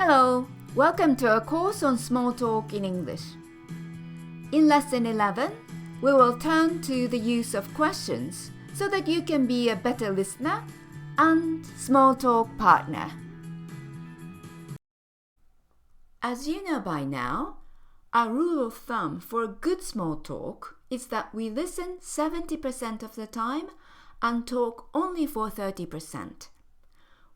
Hello, welcome to a course on small talk in English. In lesson 11, we will turn to the use of questions so that you can be a better listener and small talk partner. As you know by now, our rule of thumb for good small talk is that we listen 70% of the time and talk only for 30%.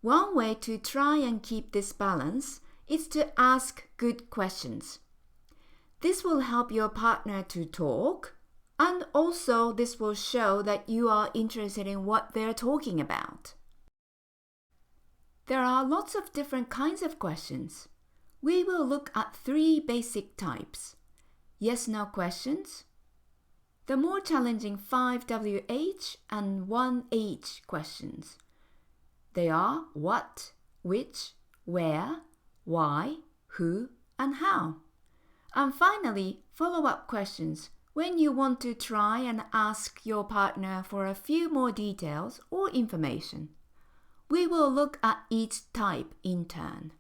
One way to try and keep this balance is to ask good questions. This will help your partner to talk, and also this will show that you are interested in what they're talking about. There are lots of different kinds of questions. We will look at 3 basic types: yes/no questions, the more challenging 5 WH and 1 H questions. They are what, which, where, why, who, and how. And finally, follow-up questions when you want to try and ask your partner for a few more details or information. We will look at each type in turn.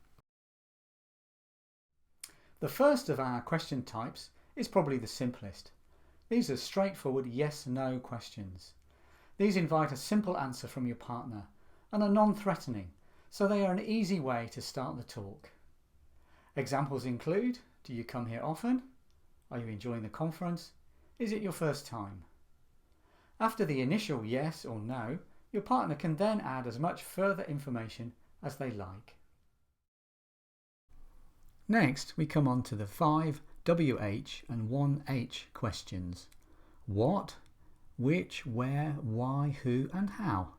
The first of our question types is probably the simplest. These are straightforward yes/no questions. These invite a simple answer from your partner and are non-threatening, so they are an easy way to start the talk. Examples include: do you come here often? Are you enjoying the conference? Is it your first time? After the initial yes or no, your partner can then add as much further information as they like. Next, we come on to the 5 WH and 1 H questions. What, which, where, why, who, and how.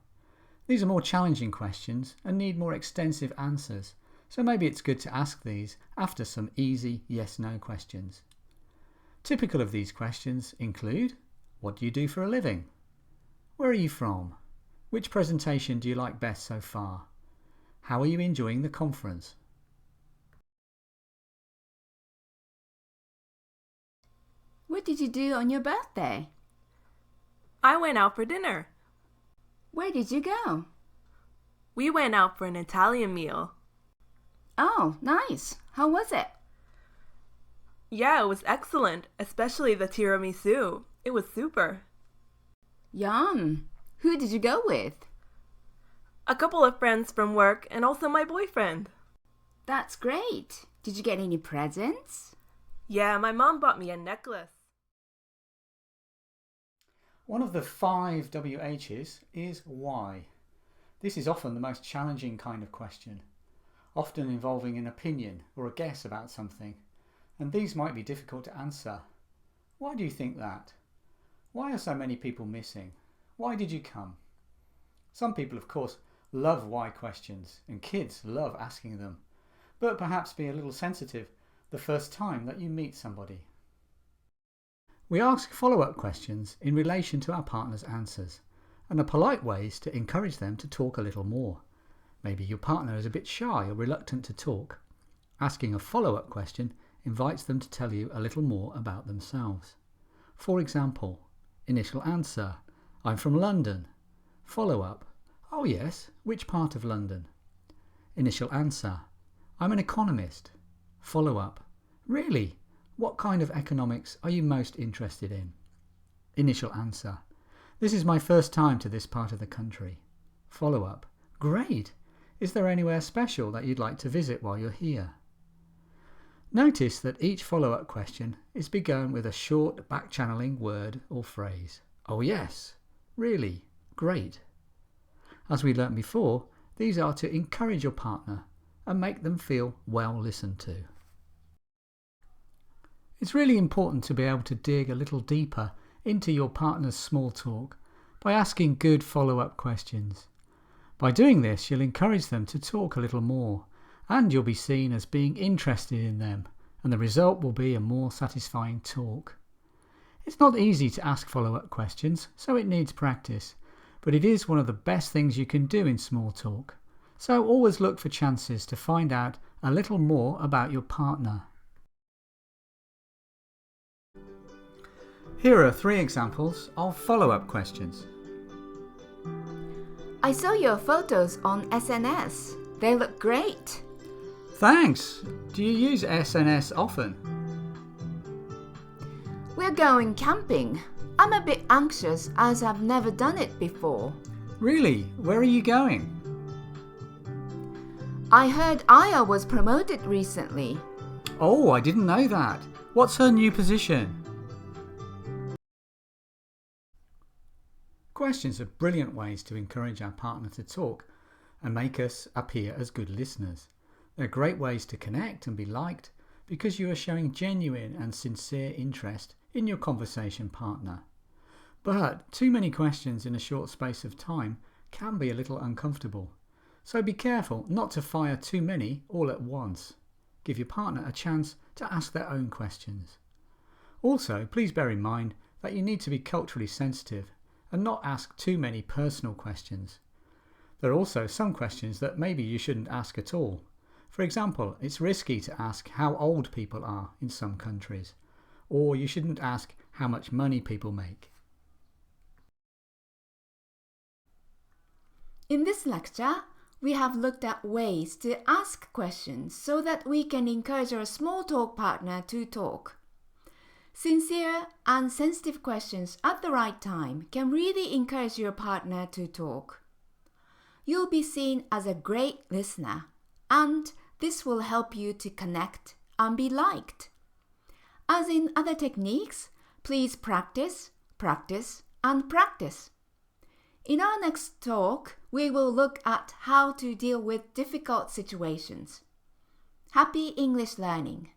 These are more challenging questions and need more extensive answers, so maybe it's good to ask these after some easy yes/no questions. Typical of these questions include: what do you do for a living? Where are you from? Which presentation do you like best so far? How are you enjoying the conference? What did you do on your birthday? I went out for dinner. Where did you go? We went out for an Italian meal. Oh, nice. How was it? Yeah, it was excellent, especially the tiramisu. It was super. Yum. Who did you go with? A couple of friends from work and also my boyfriend. That's great. Did you get any presents? Yeah, my mom bought me a necklace. One of the 5 WHs is why. This is often the most challenging kind of question, often involving an opinion or a guess about something, and these might be difficult to answer. Why do you think that? Why are so many people missing? Why did you come? Some people, of course, love why questions, and kids love asking them, but perhaps be a little sensitive the first time that you meet somebody. We ask follow-up questions in relation to our partner's answers, and are polite ways to encourage them to talk a little more. Maybe your partner is a bit shy or reluctant to talk. Asking a follow-up question invites them to tell you a little more about themselves. For example, initial answer: I'm from London. Follow-up: oh yes, which part of London? Initial answer: I'm an economist. Follow-up: really? What kind of economics are you most interested in? Initial answer: this is my first time to this part of the country. Follow-up: great! Is there anywhere special that you'd like to visit while you're here? Notice that each follow-up question is begun with a short back-channeling word or phrase. Oh yes, really, great. As we learnt before, these are to encourage your partner and make them feel well listened to. It's really important to be able to dig a little deeper into your partner's small talk by asking good follow-up questions. By doing this, you'll encourage them to talk a little more, and you'll be seen as being interested in them, and the result will be a more satisfying talk. It's not easy to ask follow-up questions, so it needs practice, but it is one of the best things you can do in small talk. So always look for chances to find out a little more about your partner. Here are 3 examples of follow-up questions. I saw your photos on SNS. They look great. Thanks. Do you use SNS often? We're going camping. I'm a bit anxious as I've never done it before. Really? Where are you going? I heard Aya was promoted recently. Oh, I didn't know that. What's her new position? Questions are brilliant ways to encourage our partner to talk and make us appear as good listeners. They're great ways to connect and be liked because you are showing genuine and sincere interest in your conversation partner. But too many questions in a short space of time can be a little uncomfortable. So be careful not to fire too many all at once. Give your partner a chance to ask their own questions. Also, please bear in mind that you need to be culturally sensitive and not ask too many personal questions. There are also some questions that maybe you shouldn't ask at all. For example, it's risky to ask how old people are in some countries, or you shouldn't ask how much money people make. In this lecture, we have looked at ways to ask questions so that we can encourage our small talk partner to talk. Sincere and sensitive questions at the right time can really encourage your partner to talk. You'll be seen as a great listener, and this will help you to connect and be liked. As in other techniques, please practice, practice, and practice. In our next talk, we will look at how to deal with difficult situations. Happy English learning!